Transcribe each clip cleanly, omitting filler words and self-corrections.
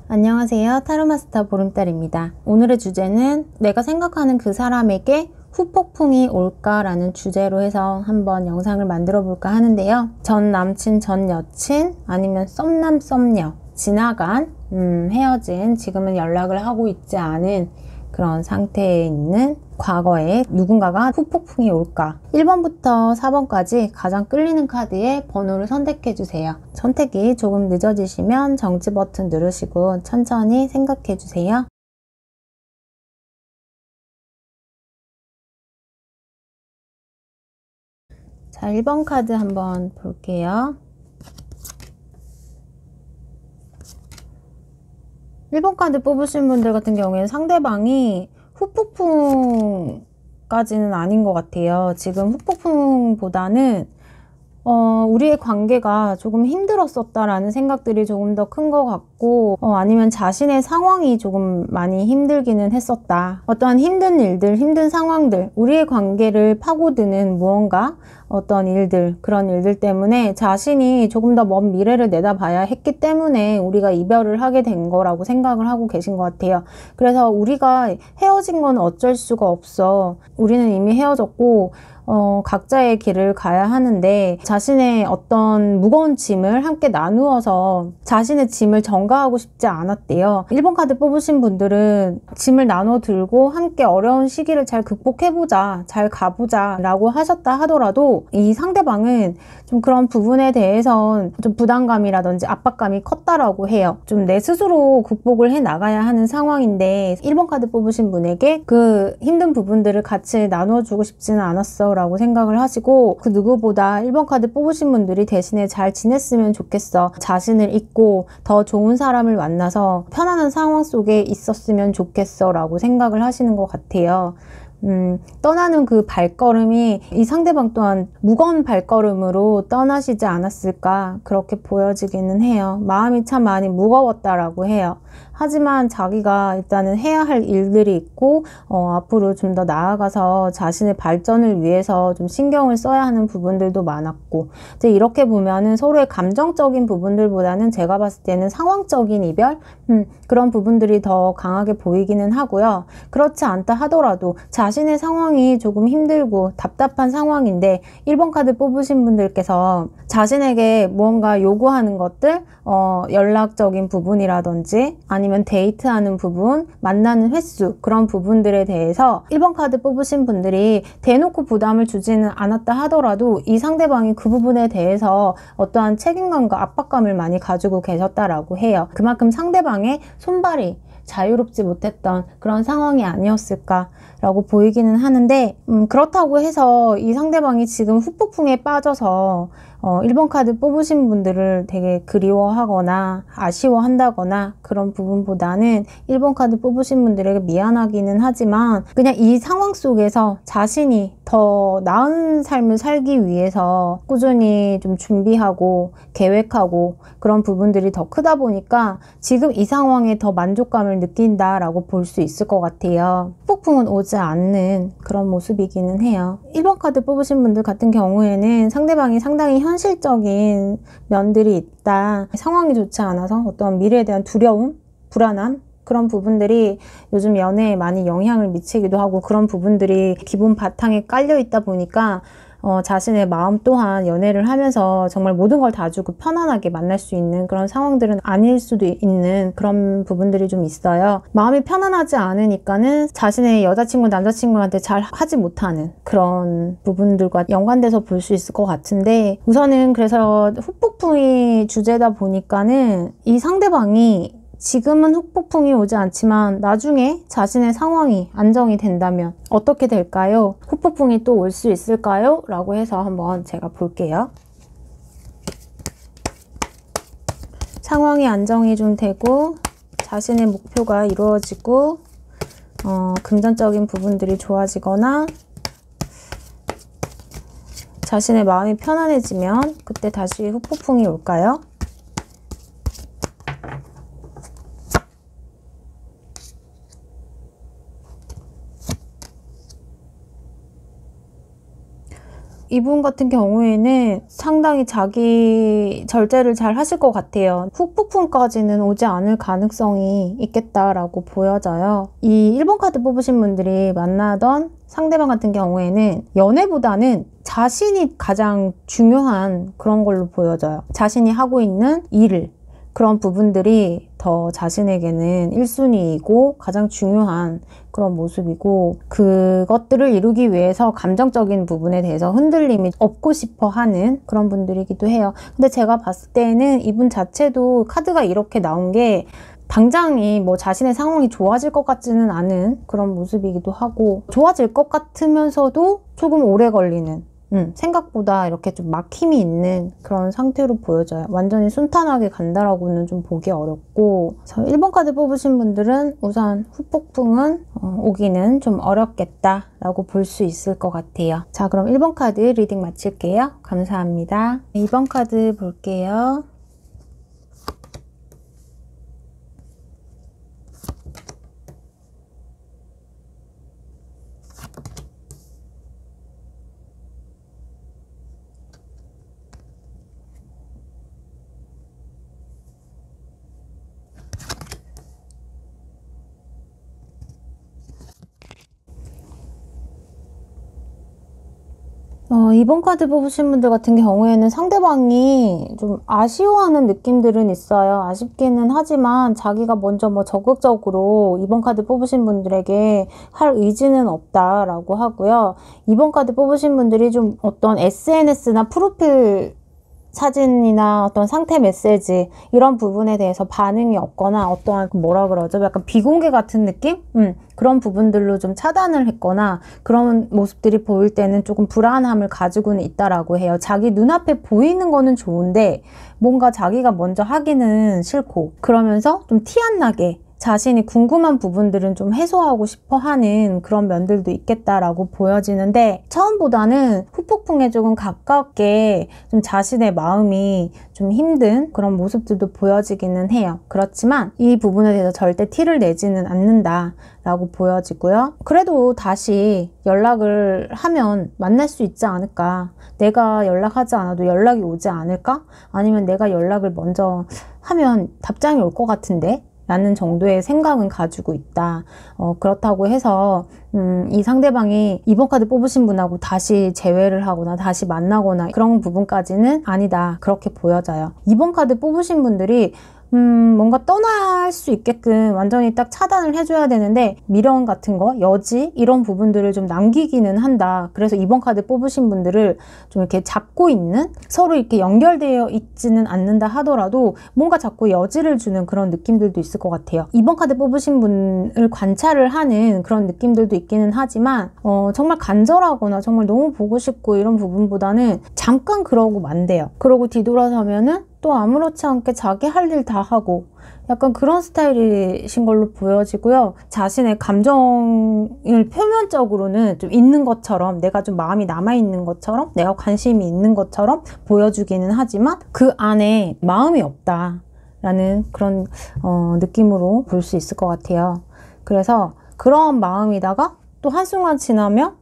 안녕하세요. 타로마스터 보름달입니다. 오늘의 주제는 내가 생각하는 그 사람에게 후폭풍이 올까라는 주제로 해서 한번 영상을 만들어 볼까 하는데요. 전 남친, 전 여친, 아니면 썸남, 썸녀, 지나간, 헤어진, 지금은 연락을 하고 있지 않은 그런 상태에 있는 과거에 누군가가 후폭풍이 올까? 1번부터 4번까지 가장 끌리는 카드의 번호를 선택해 주세요. 선택이 조금 늦어지시면 정지 버튼 누르시고 천천히 생각해 주세요. 자, 1번 카드 한번 볼게요. 1번 카드 뽑으신 분들 같은 경우에는 상대방이 후폭풍까지는 아닌 것 같아요. 지금 후폭풍보다는 우리의 관계가 조금 힘들었었다라는 생각들이 조금 더 큰 것 같고, 아니면 자신의 상황이 조금 많이 힘들기는 했었다. 어떠한 힘든 일들, 힘든 상황들, 우리의 관계를 파고드는 무언가, 어떤 일들, 그런 일들 때문에 자신이 조금 더 먼 미래를 내다봐야 했기 때문에 우리가 이별을 하게 된 거라고 생각을 하고 계신 것 같아요. 그래서 우리가 헤어진 건 어쩔 수가 없어. 우리는 이미 헤어졌고, 각자의 길을 가야 하는데 자신의 어떤 무거운 짐을 함께 나누어서 자신의 짐을 전가하고 싶지 않았대요. 1번 카드 뽑으신 분들은 짐을 나눠 들고 함께 어려운 시기를 잘 극복해보자, 잘 가보자 라고 하셨다 하더라도 이 상대방은 좀 그런 부분에 대해서 좀 부담감이라든지 압박감이 컸다라고 해요. 좀 내 스스로 극복을 해 나가야 하는 상황인데 1번 카드 뽑으신 분에게 그 힘든 부분들을 같이 나눠주고 싶지는 않았어 라고 생각을 하시고, 그 누구보다 1번 카드 뽑으신 분들이 대신에 잘 지냈으면 좋겠어, 자신을 잊고 더 좋은 사람을 만나서 편안한 상황 속에 있었으면 좋겠어 라고 생각을 하시는 것 같아요. 떠나는 그 발걸음이 이 상대방 또한 무거운 발걸음으로 떠나시지 않았을까 그렇게 보여지기는 해요. 마음이 참 많이 무거웠다라고 해요. 하지만 자기가 일단은 해야 할 일들이 있고 앞으로 좀 더 나아가서 자신의 발전을 위해서 좀 신경을 써야 하는 부분들도 많았고, 이제 이렇게 보면은 서로의 감정적인 부분들보다는 제가 봤을 때는 상황적인 이별? 그런 부분들이 더 강하게 보이기는 하고요. 그렇지 않다 하더라도 자신의 상황이 조금 힘들고 답답한 상황인데 1번 카드 뽑으신 분들께서 자신에게 무언가 요구하는 것들, 연락적인 부분이라든지 아니면 데이트하는 부분, 만나는 횟수, 그런 부분들에 대해서 1번 카드 뽑으신 분들이 대놓고 부담을 주지는 않았다 하더라도 이 상대방이 그 부분에 대해서 어떠한 책임감과 압박감을 많이 가지고 계셨다라고 해요. 그만큼 상대방의 손발이 자유롭지 못했던 그런 상황이 아니었을까라고 보이기는 하는데, 그렇다고 해서 이 상대방이 지금 후폭풍에 빠져서 1번 카드 뽑으신 분들을 되게 그리워하거나 아쉬워한다거나 그런 부분보다는 1번 카드 뽑으신 분들에게 미안하기는 하지만 그냥 이 상황 속에서 자신이 더 나은 삶을 살기 위해서 꾸준히 좀 준비하고 계획하고 그런 부분들이 더 크다 보니까 지금 이 상황에 더 만족감을 느낀다라고 볼 수 있을 것 같아요. 후폭풍은 오지 않는 그런 모습이기는 해요. 1번 카드 뽑으신 분들 같은 경우에는 상대방이 상당히 현실적인 면들이 있다. 상황이 좋지 않아서 어떤 미래에 대한 두려움, 불안함, 그런 부분들이 요즘 연애에 많이 영향을 미치기도 하고, 그런 부분들이 기본 바탕에 깔려 있다 보니까 자신의 마음 또한 연애를 하면서 정말 모든 걸 다 주고 편안하게 만날 수 있는 그런 상황들은 아닐 수도 있는 그런 부분들이 좀 있어요. 마음이 편안하지 않으니까는 자신의 여자친구, 남자친구한테 잘 하지 못하는 그런 부분들과 연관돼서 볼 수 있을 것 같은데, 우선은 그래서 후폭풍이 주제다 보니까는 이 상대방이 지금은 후폭풍이 오지 않지만 나중에 자신의 상황이 안정이 된다면 어떻게 될까요? 후폭풍이 또 올 수 있을까요? 라고 해서 한번 제가 볼게요. 상황이 안정이 좀 되고 자신의 목표가 이루어지고 금전적인 부분들이 좋아지거나 자신의 마음이 편안해지면 그때 다시 후폭풍이 올까요? 이분 같은 경우에는 상당히 자기 절제를 잘 하실 것 같아요. 후폭풍까지는 오지 않을 가능성이 있겠다라고 보여져요. 이 1번 카드 뽑으신 분들이 만나던 상대방 같은 경우에는 연애보다는 자신이 가장 중요한 그런 걸로 보여져요. 자신이 하고 있는 일, 그런 부분들이 더 자신에게는 1순위이고 가장 중요한 그런 모습이고, 그것들을 이루기 위해서 감정적인 부분에 대해서 흔들림이 없고 싶어 하는 그런 분들이기도 해요. 근데 제가 봤을 때는 이분 자체도 카드가 이렇게 나온 게 당장이 뭐 자신의 상황이 좋아질 것 같지는 않은 그런 모습이기도 하고, 좋아질 것 같으면서도 조금 오래 걸리는, 생각보다 이렇게 좀 막힘이 있는 그런 상태로 보여져요. 완전히 순탄하게 간다라고는 좀 보기 어렵고, 1번 카드 뽑으신 분들은 우선 후폭풍은 오기는 좀 어렵겠다라고 볼 수 있을 것 같아요. 자, 그럼 1번 카드 리딩 마칠게요. 감사합니다. 2번 카드 볼게요. 이번 카드 뽑으신 분들 같은 경우에는 상대방이 좀 아쉬워하는 느낌들은 있어요. 아쉽기는 하지만 자기가 먼저 뭐 적극적으로 이번 카드 뽑으신 분들에게 할 의지는 없다라고 하고요. 이번 카드 뽑으신 분들이 좀 어떤 SNS나 프로필 사진이나 어떤 상태 메시지 이런 부분에 대해서 반응이 없거나, 어떠한 뭐라 그러죠? 약간 비공개 같은 느낌? 그런 부분들로 좀 차단을 했거나, 그런 모습들이 보일 때는 조금 불안함을 가지고는 있다라고 해요. 자기 눈앞에 보이는 거는 좋은데 뭔가 자기가 먼저 하기는 싫고, 그러면서 좀 티 안 나게 자신이 궁금한 부분들은 좀 해소하고 싶어 하는 그런 면들도 있겠다라고 보여지는데, 처음보다는 후폭풍에 조금 가깝게 좀 자신의 마음이 좀 힘든 그런 모습들도 보여지기는 해요. 그렇지만 이 부분에 대해서 절대 티를 내지는 않는다라고 보여지고요. 그래도 다시 연락을 하면 만날 수 있지 않을까? 내가 연락하지 않아도 연락이 오지 않을까? 아니면 내가 연락을 먼저 하면 답장이 올 것 같은데? 라는 정도의 생각은 가지고 있다. 그렇다고 해서 이 상대방이 이번 카드 뽑으신 분하고 다시 재회를 하거나 다시 만나거나 그런 부분까지는 아니다, 그렇게 보여져요. 이번 카드 뽑으신 분들이 뭔가 떠날 수 있게끔 완전히 딱 차단을 해줘야 되는데, 미련 같은 거, 여지 이런 부분들을 좀 남기기는 한다. 그래서 이번 카드 뽑으신 분들을 좀 이렇게 잡고 있는, 서로 이렇게 연결되어 있지는 않는다 하더라도 뭔가 자꾸 여지를 주는 그런 느낌들도 있을 것 같아요. 이번 카드 뽑으신 분을 관찰을 하는 그런 느낌들도 있기는 하지만 정말 간절하거나 정말 너무 보고 싶고 이런 부분보다는 잠깐 그러고 만대요. 그러고 뒤돌아서면은 또 아무렇지 않게 자기 할 일 다 하고, 약간 그런 스타일이신 걸로 보여지고요. 자신의 감정을 표면적으로는 좀 있는 것처럼, 내가 좀 마음이 남아있는 것처럼, 내가 관심이 있는 것처럼 보여주기는 하지만 그 안에 마음이 없다라는 그런 느낌으로 볼 수 있을 것 같아요. 그래서 그런 마음이다가 또 한순간 지나면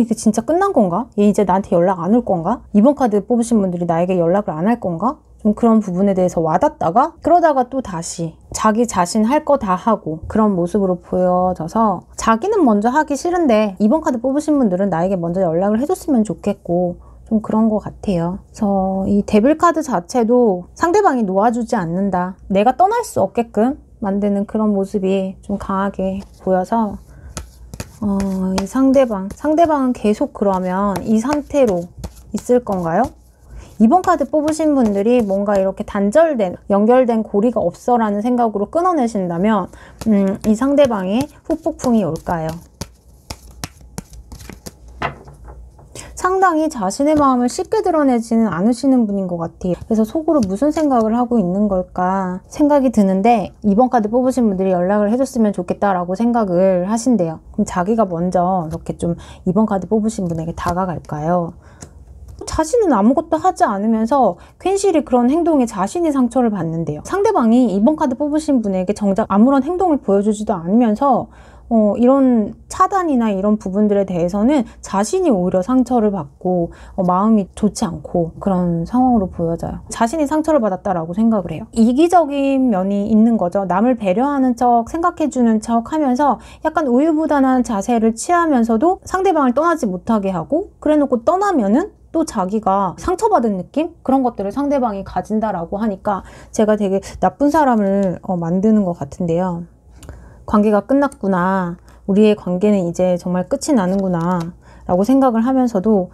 이게 진짜 끝난 건가? 얘 이제 나한테 연락 안 올 건가? 이번 카드 뽑으신 분들이 나에게 연락을 안 할 건가? 좀 그런 부분에 대해서 와닿다가, 그러다가 또 다시 자기 자신 할 거 다 하고 그런 모습으로 보여져서, 자기는 먼저 하기 싫은데 이번 카드 뽑으신 분들은 나에게 먼저 연락을 해줬으면 좋겠고, 좀 그런 것 같아요. 그래서 이 데빌 카드 자체도 상대방이 놓아주지 않는다, 내가 떠날 수 없게끔 만드는 그런 모습이 좀 강하게 보여서, 이 상대방은 계속 그러면 이 상태로 있을 건가요? 이번 카드 뽑으신 분들이 뭔가 이렇게 단절된, 연결된 고리가 없어 라는 생각으로 끊어내신다면 이 상대방의 후폭풍이 올까요? 상당히 자신의 마음을 쉽게 드러내지는 않으시는 분인 것 같아요. 그래서 속으로 무슨 생각을 하고 있는 걸까 생각이 드는데, 이번 카드 뽑으신 분들이 연락을 해줬으면 좋겠다라고 생각을 하신대요. 그럼 자기가 먼저 이렇게 좀 이번 카드 뽑으신 분에게 다가갈까요? 자신은 아무것도 하지 않으면서 괜시리 그런 행동에 자신이 상처를 받는데요. 상대방이 이번 카드 뽑으신 분에게 정작 아무런 행동을 보여주지도 않으면서 이런 차단이나 이런 부분들에 대해서는 자신이 오히려 상처를 받고 마음이 좋지 않고 그런 상황으로 보여져요. 자신이 상처를 받았다라고 생각을 해요. 이기적인 면이 있는 거죠. 남을 배려하는 척, 생각해주는 척 하면서 약간 우유부단한 자세를 취하면서도 상대방을 떠나지 못하게 하고, 그래놓고 떠나면은 또 자기가 상처받은 느낌? 그런 것들을 상대방이 가진다라고 하니까 제가 되게 나쁜 사람을 만드는 것 같은데요. 관계가 끝났구나. 우리의 관계는 이제 정말 끝이 나는구나 라고 생각을 하면서도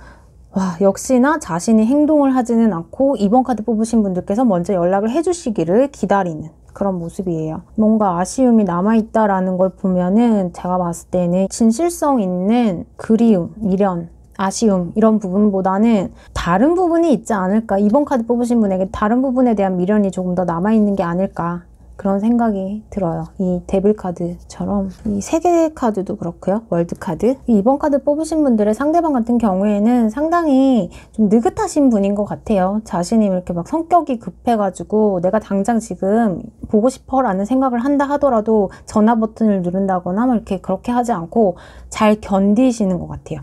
와, 역시나 자신이 행동을 하지는 않고 이번 카드 뽑으신 분들께서 먼저 연락을 해주시기를 기다리는 그런 모습이에요. 뭔가 아쉬움이 남아있다라는 걸 보면은 제가 봤을 때는 진실성 있는 그리움, 미련, 아쉬움 이런 부분보다는 다른 부분이 있지 않을까. 이번 카드 뽑으신 분에게 다른 부분에 대한 미련이 조금 더 남아있는 게 아닐까. 그런 생각이 들어요. 이 데빌 카드처럼 이 세계 카드도 그렇고요. 월드 카드. 이번 카드 뽑으신 분들의 상대방 같은 경우에는 상당히 좀 느긋하신 분인 것 같아요. 자신이 이렇게 막 성격이 급해가지고 내가 당장 지금 보고 싶어 라는 생각을 한다 하더라도 전화 버튼을 누른다거나 막 이렇게 그렇게 하지 않고 잘 견디시는 것 같아요.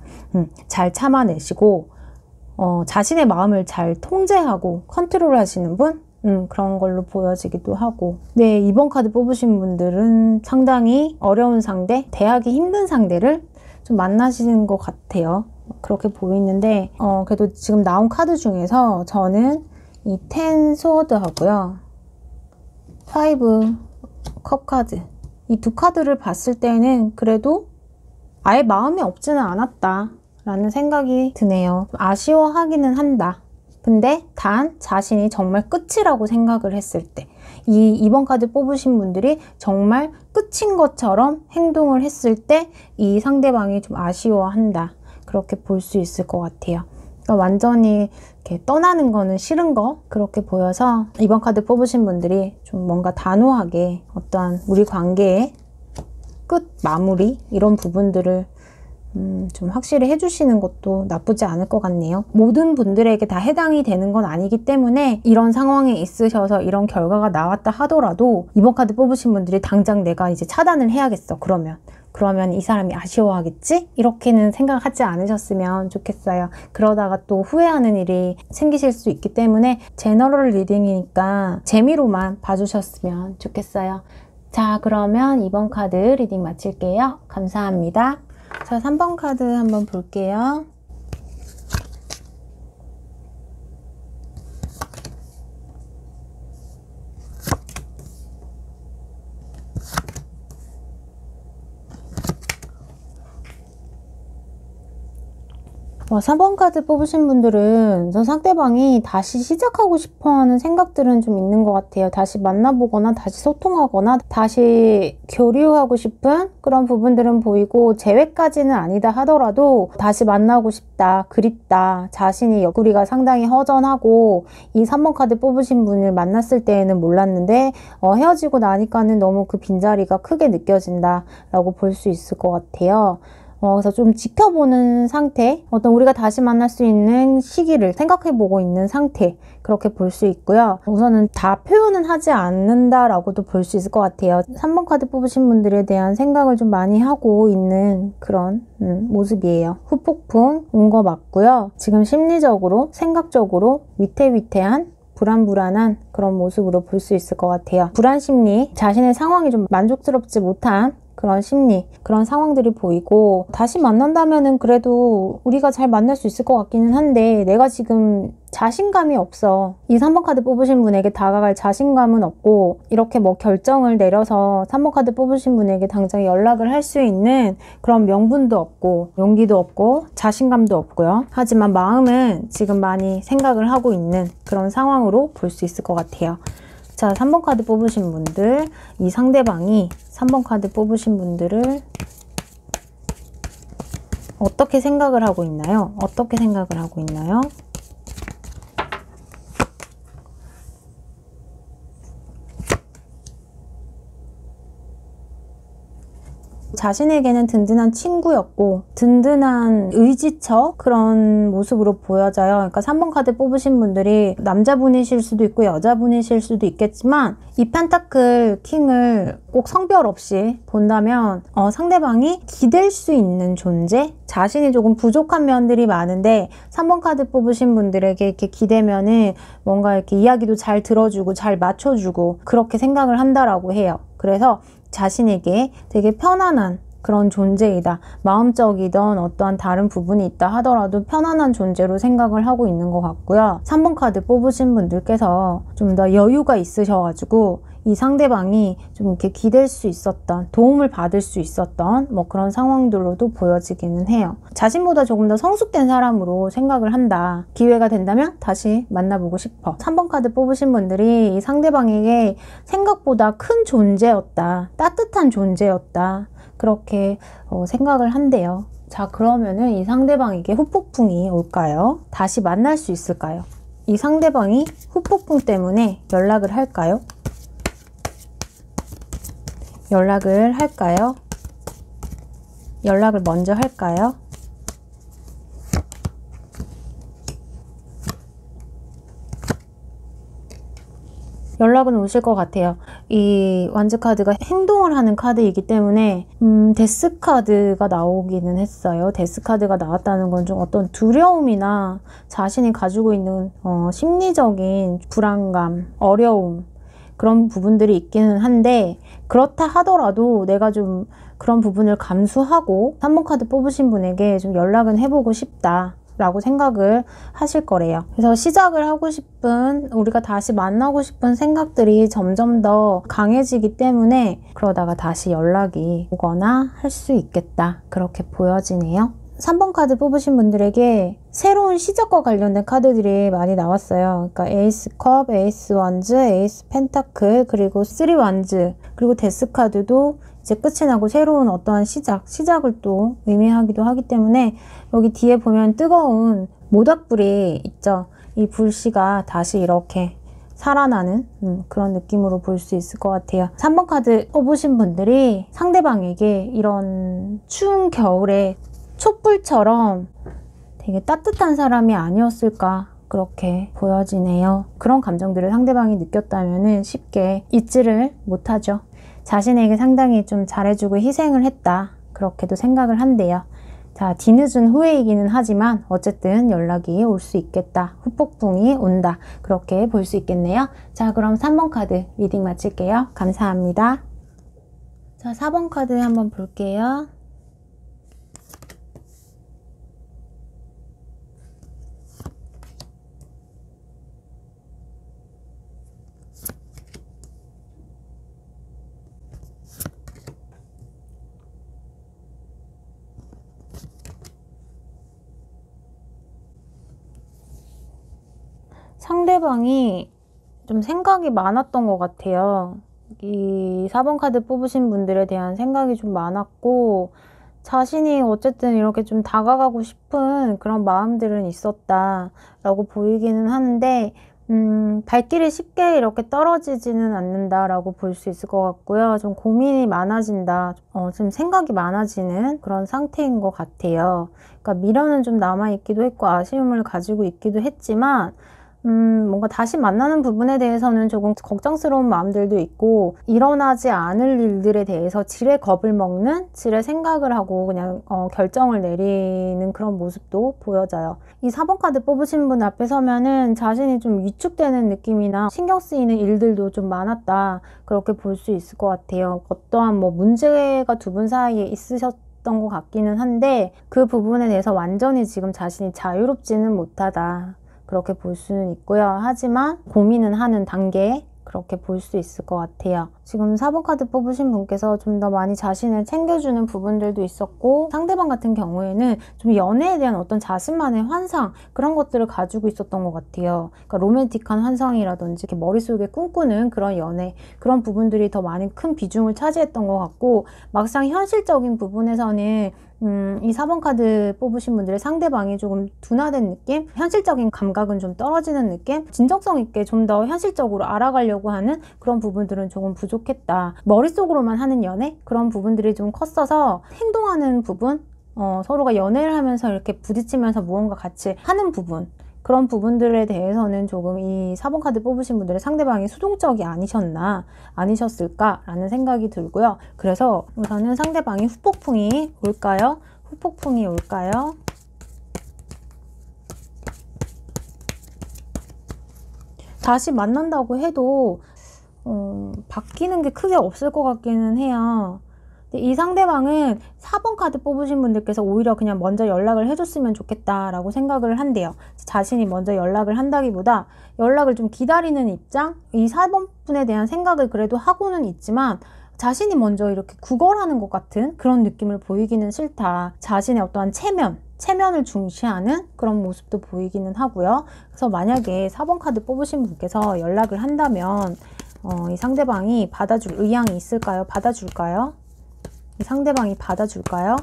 잘 참아내시고 자신의 마음을 잘 통제하고 컨트롤 하시는 분? 그런 걸로 보여지기도 하고. 네, 이번 카드 뽑으신 분들은 상당히 어려운 상대, 대하기 힘든 상대를 좀 만나시는 것 같아요. 그렇게 보이는데 그래도 지금 나온 카드 중에서 저는 이 10 소드 하고요, 5 컵 카드, 이 두 카드를 봤을 때는 그래도 아예 마음이 없지는 않았다 라는 생각이 드네요. 아쉬워하기는 한다. 근데 단 자신이 정말 끝이라고 생각을 했을 때, 이번 카드 뽑으신 분들이 정말 끝인 것처럼 행동을 했을 때 이 상대방이 좀 아쉬워한다. 그렇게 볼 수 있을 것 같아요. 그러니까 완전히 이렇게 떠나는 거는 싫은 거, 그렇게 보여서 이번 카드 뽑으신 분들이 좀 뭔가 단호하게 어떠한 우리 관계의 끝 마무리 이런 부분들을 좀 확실히 해주시는 것도 나쁘지 않을 것 같네요. 모든 분들에게 다 해당이 되는 건 아니기 때문에 이런 상황에 있으셔서 이런 결과가 나왔다 하더라도 이번 카드 뽑으신 분들이 당장 내가 이제 차단을 해야겠어. 그러면 이 사람이 아쉬워하겠지? 이렇게는 생각하지 않으셨으면 좋겠어요. 그러다가 또 후회하는 일이 생기실 수 있기 때문에 제너럴 리딩이니까 재미로만 봐주셨으면 좋겠어요. 자, 그러면 이번 카드 리딩 마칠게요. 감사합니다. 자, 3번 카드 한번 볼게요. 와, 4번 카드 뽑으신 분들은 상대방이 다시 시작하고 싶어하는 생각들은 좀 있는 것 같아요. 다시 만나보거나 다시 소통하거나 다시 교류하고 싶은 그런 부분들은 보이고, 재회까지는 아니다 하더라도 다시 만나고 싶다, 그립다, 자신이 옆구리가 상당히 허전하고 이 3번 카드 뽑으신 분을 만났을 때에는 몰랐는데 헤어지고 나니까는 너무 그 빈자리가 크게 느껴진다 라고 볼 수 있을 것 같아요. 그래서 좀 지켜보는 상태, 어떤 우리가 다시 만날 수 있는 시기를 생각해보고 있는 상태, 그렇게 볼 수 있고요. 우선은 다 표현은 하지 않는다라고도 볼 수 있을 것 같아요. 3번 카드 뽑으신 분들에 대한 생각을 좀 많이 하고 있는 그런 모습이에요. 후폭풍 온 거 맞고요. 지금 심리적으로, 생각적으로 위태위태한 불안불안한 그런 모습으로 볼 수 있을 것 같아요. 불안 심리, 자신의 상황이 좀 만족스럽지 못한 그런 심리, 그런 상황들이 보이고, 다시 만난다면은 그래도 우리가 잘 만날 수 있을 것 같기는 한데 내가 지금 자신감이 없어. 이 3번 카드 뽑으신 분에게 다가갈 자신감은 없고, 이렇게 뭐 결정을 내려서 3번 카드 뽑으신 분에게 당장 연락을 할 수 있는 그런 명분도 없고 용기도 없고 자신감도 없고요. 하지만 마음은 지금 많이 생각을 하고 있는 그런 상황으로 볼 수 있을 것 같아요. 자, 3번 카드 뽑으신 분들, 이 상대방이 3번 카드 뽑으신 분들을 어떻게 생각을 하고 있나요? 어떻게 생각을 하고 있나요? 자신에게는 든든한 친구였고 든든한 의지처 그런 모습으로 보여져요. 그러니까 3번 카드 뽑으신 분들이 남자분이실 수도 있고 여자분이실 수도 있겠지만 이 펜타클 킹을 꼭 성별 없이 본다면 상대방이 기댈 수 있는 존재? 자신이 조금 부족한 면들이 많은데 3번 카드 뽑으신 분들에게 이렇게 기대면은 뭔가 이렇게 이야기도 잘 들어주고 잘 맞춰주고 그렇게 생각을 한다라고 해요. 그래서 자신에게 되게 편안한 그런 존재이다. 마음적이던 어떠한 다른 부분이 있다 하더라도 편안한 존재로 생각을 하고 있는 것 같고요. 3번 카드 뽑으신 분들께서 좀 더 여유가 있으셔가지고 이 상대방이 좀 이렇게 기댈 수 있었던, 도움을 받을 수 있었던 뭐 그런 상황들로도 보여지기는 해요. 자신보다 조금 더 성숙된 사람으로 생각을 한다. 기회가 된다면 다시 만나보고 싶어. 3번 카드 뽑으신 분들이 이 상대방에게 생각보다 큰 존재였다. 따뜻한 존재였다. 그렇게 생각을 한대요. 자, 그러면은 이 상대방에게 후폭풍이 올까요? 다시 만날 수 있을까요? 이 상대방이 후폭풍 때문에 연락을 할까요? 연락을 할까요? 연락을 먼저 할까요? 연락은 오실 것 같아요. 이 완즈 카드가 행동을 하는 카드이기 때문에 데스 카드가 나오기는 했어요. 데스 카드가 나왔다는 건 좀 어떤 두려움이나 자신이 가지고 있는 심리적인 불안감, 어려움 그런 부분들이 있기는 한데 그렇다 하더라도 내가 좀 그런 부분을 감수하고 3번 카드 뽑으신 분에게 좀 연락은 해보고 싶다 라고 생각을 하실 거래요. 그래서 시작을 하고 싶은, 우리가 다시 만나고 싶은 생각들이 점점 더 강해지기 때문에 그러다가 다시 연락이 오거나 할 수 있겠다 그렇게 보여지네요. 3번 카드 뽑으신 분들에게 새로운 시작과 관련된 카드들이 많이 나왔어요. 그러니까 에이스 컵, 에이스 완즈, 에이스 펜타클, 그리고 3 완즈, 그리고 데스 카드도 이제 끝이 나고 새로운 어떠한 시작을 또 의미하기도 하기 때문에 여기 뒤에 보면 뜨거운 모닥불이 있죠. 이 불씨가 다시 이렇게 살아나는 그런 느낌으로 볼 수 있을 것 같아요. 3번 카드 뽑으신 분들이 상대방에게 이런 추운 겨울에 촛불처럼 되게 따뜻한 사람이 아니었을까 그렇게 보여지네요. 그런 감정들을 상대방이 느꼈다면 쉽게 잊지를 못하죠. 자신에게 상당히 좀 잘해주고 희생을 했다 그렇게도 생각을 한대요. 자, 뒤늦은 후회이기는 하지만 어쨌든 연락이 올 수 있겠다. 후폭풍이 온다. 그렇게 볼 수 있겠네요. 자, 그럼 3번 카드 리딩 마칠게요. 감사합니다. 자, 4번 카드 한번 볼게요. 상대방이 좀 생각이 많았던 것 같아요. 이 4번 카드 뽑으신 분들에 대한 생각이 좀 많았고 자신이 어쨌든 이렇게 좀 다가가고 싶은 그런 마음들은 있었다라고 보이기는 하는데 발길이 쉽게 이렇게 떨어지지는 않는다라고 볼 수 있을 것 같고요. 좀 고민이 많아진다, 좀 생각이 많아지는 그런 상태인 것 같아요. 그러니까 미련은 좀 남아있기도 했고 아쉬움을 가지고 있기도 했지만 뭔가 다시 만나는 부분에 대해서는 조금 걱정스러운 마음들도 있고 일어나지 않을 일들에 대해서 지레 겁을 먹는, 지레 생각을 하고 그냥 결정을 내리는 그런 모습도 보여져요. 이 4번 카드 뽑으신 분 앞에 서면은 자신이 좀 위축되는 느낌이나 신경 쓰이는 일들도 좀 많았다 그렇게 볼 수 있을 것 같아요. 어떠한 뭐 문제가 두 분 사이에 있으셨던 것 같기는 한데 그 부분에 대해서 완전히 지금 자신이 자유롭지는 못하다 그렇게 볼 수는 있고요. 하지만 고민은 하는 단계 그렇게 볼 수 있을 것 같아요. 지금 4번 카드 뽑으신 분께서 좀 더 많이 자신을 챙겨주는 부분들도 있었고 상대방 같은 경우에는 좀 연애에 대한 어떤 자신만의 환상 그런 것들을 가지고 있었던 것 같아요. 그러니까 로맨틱한 환상이라든지 이렇게 머릿속에 꿈꾸는 그런 연애 그런 부분들이 더 많이 큰 비중을 차지했던 것 같고 막상 현실적인 부분에서는 이 4번 카드 뽑으신 분들의 상대방이 조금 둔화된 느낌? 현실적인 감각은 좀 떨어지는 느낌? 진정성 있게 좀 더 현실적으로 알아가려고 하는 그런 부분들은 조금 부족했다. 머릿속으로만 하는 연애? 그런 부분들이 좀 컸어서 행동하는 부분? 서로가 연애를 하면서 이렇게 부딪히면서 무언가 같이 하는 부분, 그런 부분들에 대해서는 조금 이 4번 카드 뽑으신 분들의 상대방이 수동적이 아니셨을까라는 생각이 들고요. 그래서 우선은 상대방이 후폭풍이 올까요? 후폭풍이 올까요? 다시 만난다고 해도 바뀌는 게 크게 없을 것 같기는 해요. 이 상대방은 4번 카드 뽑으신 분들께서 오히려 그냥 먼저 연락을 해줬으면 좋겠다라고 생각을 한대요. 자신이 먼저 연락을 한다기보다 연락을 좀 기다리는 입장? 이 4번 분에 대한 생각을 그래도 하고는 있지만 자신이 먼저 이렇게 구걸하는 것 같은 그런 느낌을 보이기는 싫다. 자신의 어떠한 체면을 중시하는 그런 모습도 보이기는 하고요. 그래서 만약에 4번 카드 뽑으신 분께서 연락을 한다면 이 상대방이 받아줄 의향이 있을까요? 받아줄까요? 이 상대방이 받아줄까요?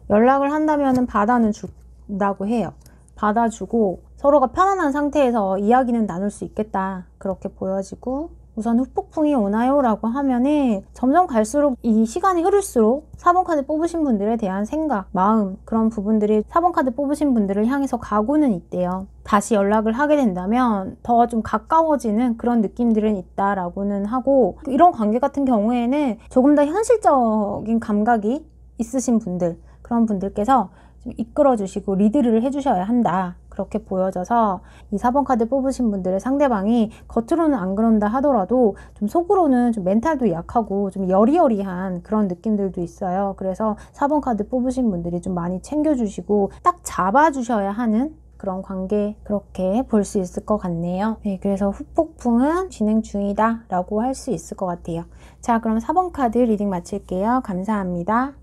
연락을 한다면 받아는 준다고 해요. 받아주고 서로가 편안한 상태에서 이야기는 나눌 수 있겠다. 그렇게 보여지고 우선 후폭풍이 오나요? 라고 하면은 점점 갈수록 이 시간이 흐를수록 4번 카드 뽑으신 분들에 대한 생각, 마음, 그런 부분들이 4번 카드 뽑으신 분들을 향해서 가고는 있대요. 다시 연락을 하게 된다면 더 좀 가까워지는 그런 느낌들은 있다라고는 하고, 이런 관계 같은 경우에는 조금 더 현실적인 감각이 있으신 분들, 그런 분들께서 좀 이끌어 주시고 리드를 해주셔야 한다. 그렇게 보여져서 이 4번 카드 뽑으신 분들의 상대방이 겉으로는 안 그런다 하더라도 좀 속으로는 좀 멘탈도 약하고 좀 여리여리한 그런 느낌들도 있어요. 그래서 4번 카드 뽑으신 분들이 좀 많이 챙겨주시고 딱 잡아주셔야 하는 그런 관계, 그렇게 볼 수 있을 것 같네요. 네, 그래서 후폭풍은 진행 중이다 라고 할 수 있을 것 같아요. 자, 그럼 4번 카드 리딩 마칠게요. 감사합니다.